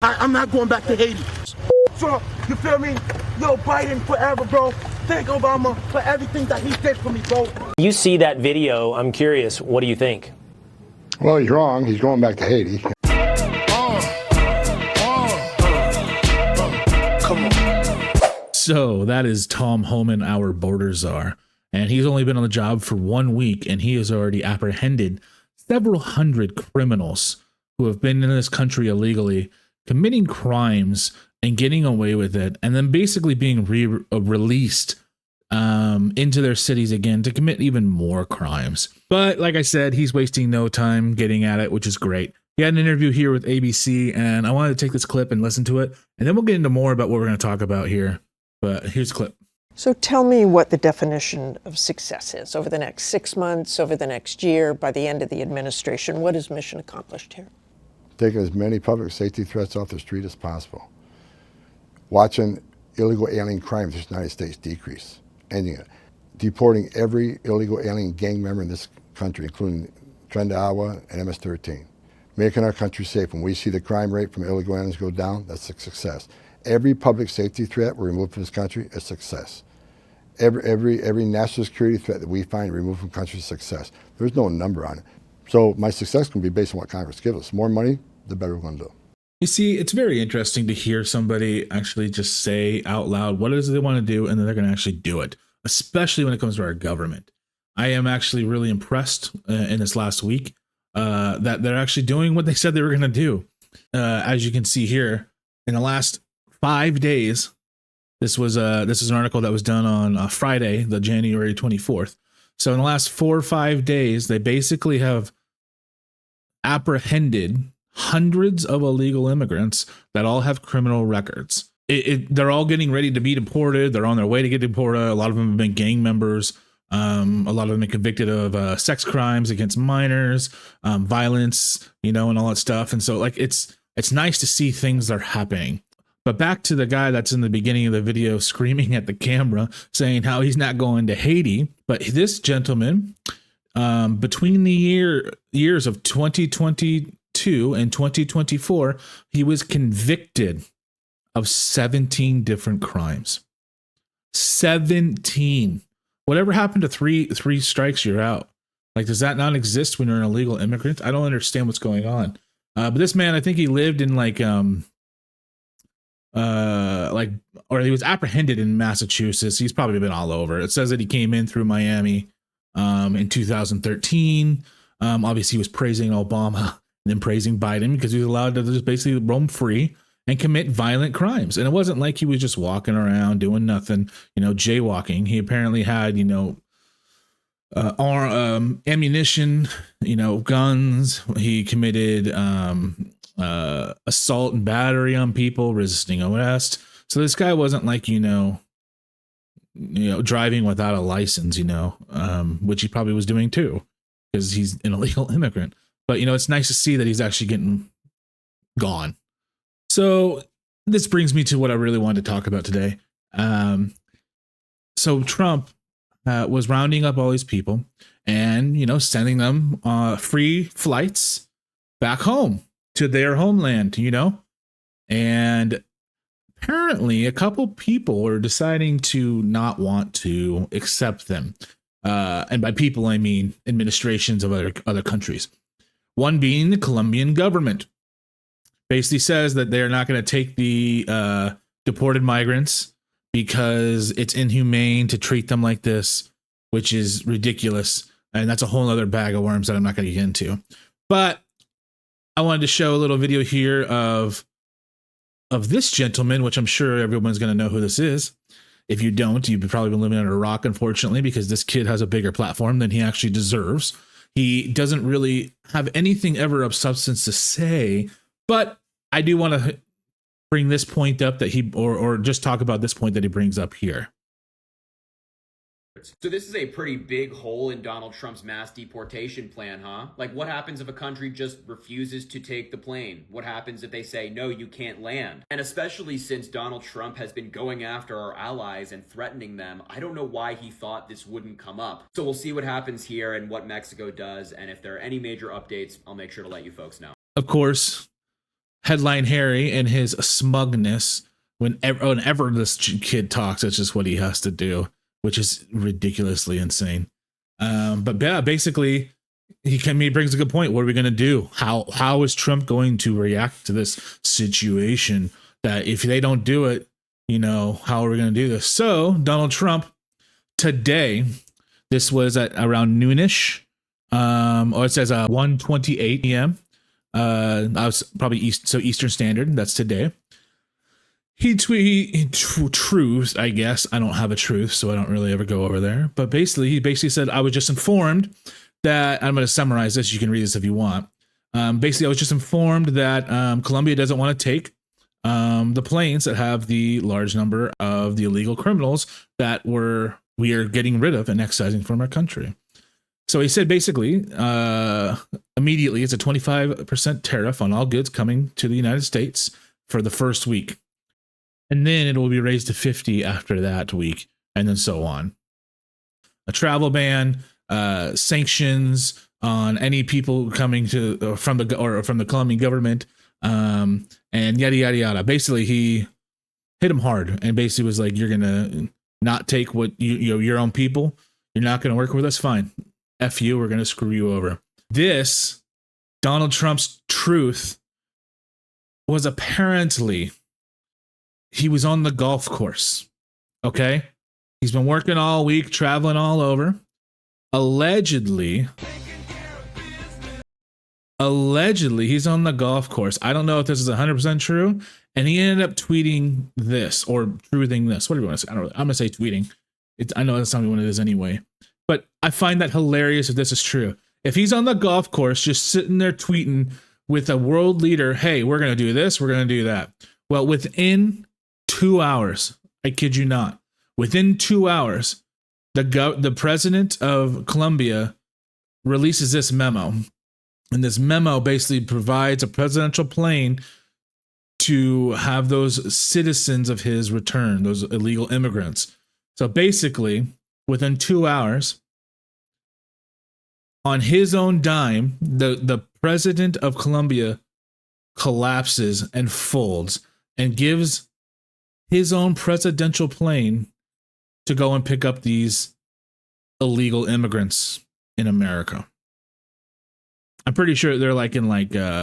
I'm not going back to Haiti. Trump, you feel me? Yo, Biden forever, bro. Thank Obama for everything that he did for me, bro. You see that video, I'm curious, what do you think? Well, he's wrong. He's going back to Haiti. Come on. So that is Tom Homan, our border czar. And he's only been on the job for 1 week, and he has already apprehended several hundred criminals who have been in this country illegally, committing crimes and getting away with it, and then basically being released into their cities again to commit even more crimes. But like I said, he's wasting no time getting at it, which is great. He had an interview here with ABC, and I wanted to take this clip and listen to it, and then we'll get into more about what we're going to talk about here. But here's the clip. So tell me what the definition of success is over the next 6 months, over the next year, by the end of the administration. What is mission accomplished here? Taking as many public safety threats off the street as possible. Watching illegal alien crimes in the United States decrease. Ending it. Deporting every illegal alien gang member in this country, including Trendawa and MS-13. Making our country safe. When we see the crime rate from illegal aliens go down, that's a success. Every public safety threat we remove from this country is a success. Every national security threat that we find removed from the country is a success. There's no number on it. So my success can be based on what Congress gives us. More money, the better we're going to do. You see, it's very interesting to hear somebody actually just say out loud what it is they want to do, and then they're going to actually do it, especially when it comes to our government. I am actually really impressed in this last week that they're actually doing what they said they were going to do. As you can see here, in the last 5 days, this is an article that was done on Friday, the January 24th. So in the last 4 or 5 days, they basically have apprehended hundreds of illegal immigrants that all have criminal records. They're all getting ready to be deported. They're on their way to get deported. A lot of them have been gang members. A lot of them have been convicted of sex crimes against minors, violence, and all that stuff. And so like it's nice to see things that are happening. But back to the guy that's in the beginning of the video screaming at the camera saying how he's not going to Haiti. But this gentleman, between the years of 2022 and 2024, he was convicted of 17 different crimes. 17. Whatever happened to three strikes, you're out. Like, does that not exist when you're an illegal immigrant? I don't understand what's going on. But this man, I think he lived in or he was apprehended in Massachusetts. He's probably been all over. It says that he came in through Miami in 2013. Obviously he was praising Obama and then praising Biden because he was allowed to just basically roam free and commit violent crimes. And it wasn't like he was just walking around doing nothing, jaywalking. He apparently had, ammunition, guns. He committed assault and battery on people, resisting arrest. So this guy wasn't like, driving without a license, which he probably was doing too, because he's an illegal immigrant. But, it's nice to see that he's actually getting gone. So this brings me to what I really wanted to talk about today. So Trump was rounding up all these people and, sending them free flights back home to their homeland, and apparently a couple people are deciding to not want to accept them. And by people, I mean administrations of other countries. One being the Colombian government. Basically says that they're not going to take the deported migrants because it's inhumane to treat them like this, which is ridiculous. And that's a whole other bag of worms that I'm not going to get into. But I wanted to show a little video here of this gentleman, which I'm sure everyone's going to know who this is. If you don't, you've probably been living under a rock, unfortunately, because this kid has a bigger platform than he actually deserves. He doesn't really have anything ever of substance to say, but I do want to bring this point up that or just talk about this point that he brings up here. So this is a pretty big hole in Donald Trump's mass deportation plan, huh? Like, what happens if a country just refuses to take the plane? What happens if they say, no, you can't land? And especially since Donald Trump has been going after our allies and threatening them, I don't know why he thought this wouldn't come up. So we'll see what happens here and what Mexico does. And if there are any major updates, I'll make sure to let you folks know. Of course, Headline Harry and his smugness. Whenever this kid talks, that's just what he has to do, which is ridiculously insane. But yeah, basically, he brings a good point. What are we going to do? How is Trump going to react to this situation? That if they don't do it, how are we going to do this? So Donald Trump today, this was at around noonish, or it says 1:28 p.m. I was probably Eastern Standard. That's today. He truth, I guess. I don't have a truth, so I don't really ever go over there. But he basically said, I was just informed that, I'm going to summarize this. You can read this if you want. Basically, I was just informed that Colombia doesn't want to take the planes that have the large number of the illegal criminals that we are getting rid of and excising from our country. So he said basically, immediately, it's a 25% tariff on all goods coming to the United States for the first week. And then it will be raised to 50 after that week, and then so on. A travel ban, sanctions on any people coming from the Colombian government, and yada yada yada. Basically, he hit him hard and basically was like, "You're gonna not take what your own people. You're not gonna work with us. Fine, F you. We're gonna screw you over." This Donald Trump's truth was apparently. He was on the golf course. Okay. He's been working all week, traveling all over. Allegedly, he's on the golf course. I don't know if this is 100% true. And he ended up tweeting this or truthing this. What do you want to say? I'm going to say tweeting. I know that's not what it is anyway. But I find that hilarious if this is true. If he's on the golf course, just sitting there tweeting with a world leader, hey, we're going to do this, we're going to do that. Well, within 2 hours, I kid you not, within 2 hours, the president of Colombia releases this memo. And this memo basically provides a presidential plane to have those citizens of his return, those illegal immigrants. So basically, within 2 hours, on his own dime, the president of Colombia collapses and folds and gives his own presidential plane to go and pick up these illegal immigrants in America. I'm pretty sure they're in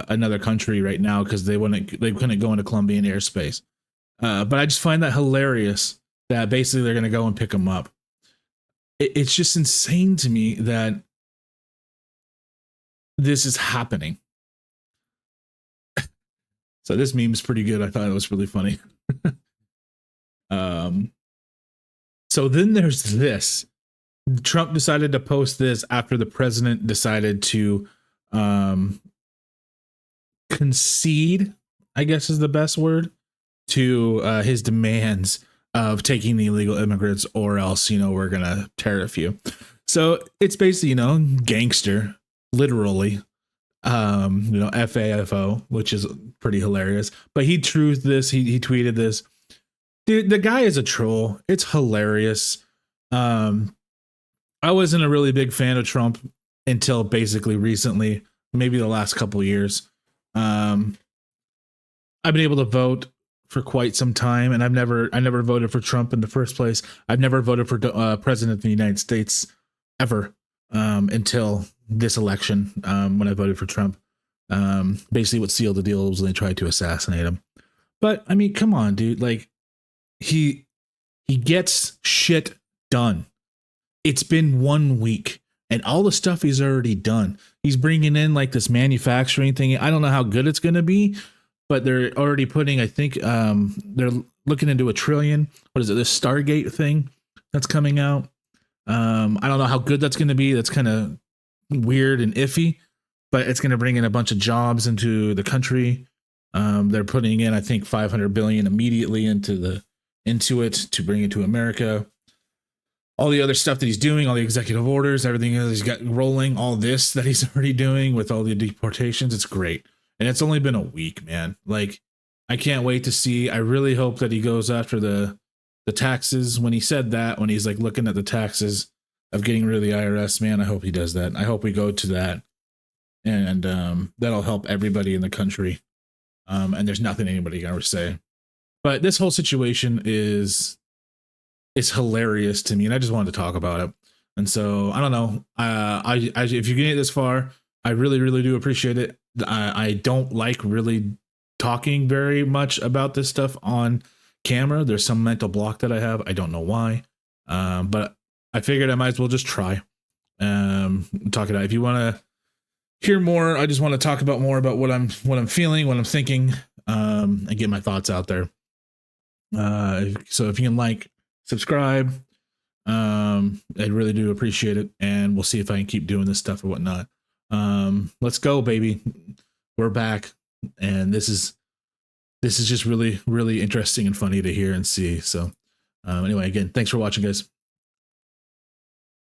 another country right now because they couldn't go into Colombian airspace. But I just find that hilarious that basically they're going to go and pick them up. It's just insane to me that this is happening. So this meme is pretty good. I thought it was really funny. So then there's this. Trump decided to post this after the president decided to concede, I guess is the best word, to his demands of taking the illegal immigrants, or else, we're going to tariff you. So it's basically, gangster, literally, FAFO, which is pretty hilarious. But he truthed this. He tweeted this. Dude, the guy is a troll. It's hilarious. I wasn't a really big fan of Trump until basically recently, maybe the last couple of years. I've been able to vote for quite some time, and I never voted for Trump in the first place. I've never voted for president of the United States ever until this election, when I voted for Trump. Basically what sealed the deal was when they tried to assassinate him. But I mean, come on, dude. Like, he gets shit done. It's been 1 week and all the stuff he's already done. He's bringing in this manufacturing thing. I don't know how good it's going to be, but they're already putting, I think, they're looking into $1 trillion. What is it? This Stargate thing that's coming out. I don't know how good that's going to be. That's kind of weird and iffy, but it's going to bring in a bunch of jobs into the country. They're putting in, I think, $500 billion immediately into it to bring it to America. All the other stuff that he's doing, all the executive orders, everything he's got rolling, all this that he's already doing with all the deportations, it's great. And it's only been a week, man. I can't wait to see. I really hope that he goes after the taxes. When he said that, when he's looking at the taxes of getting rid of the IRS, man, I hope he does that. I hope we go to that, and that'll help everybody in the country. and there's nothing anybody can ever say. But this whole situation is hilarious to me, and I just wanted to talk about it. And so I don't know. I if you get it this far, I really, really do appreciate it. I don't like really talking very much about this stuff on camera. There's some mental block that I have. I don't know why, but I figured I might as well just try. Talk it out. If you want to hear more, I just want to talk about more about what I'm feeling, what I'm thinking, and get my thoughts out there. So if you can like, subscribe, I really do appreciate it, and we'll see if I can keep doing this stuff or whatnot. Let's go, baby. We're back, and this is just really, really interesting and funny to hear and see. So anyway, again, thanks for watching, guys.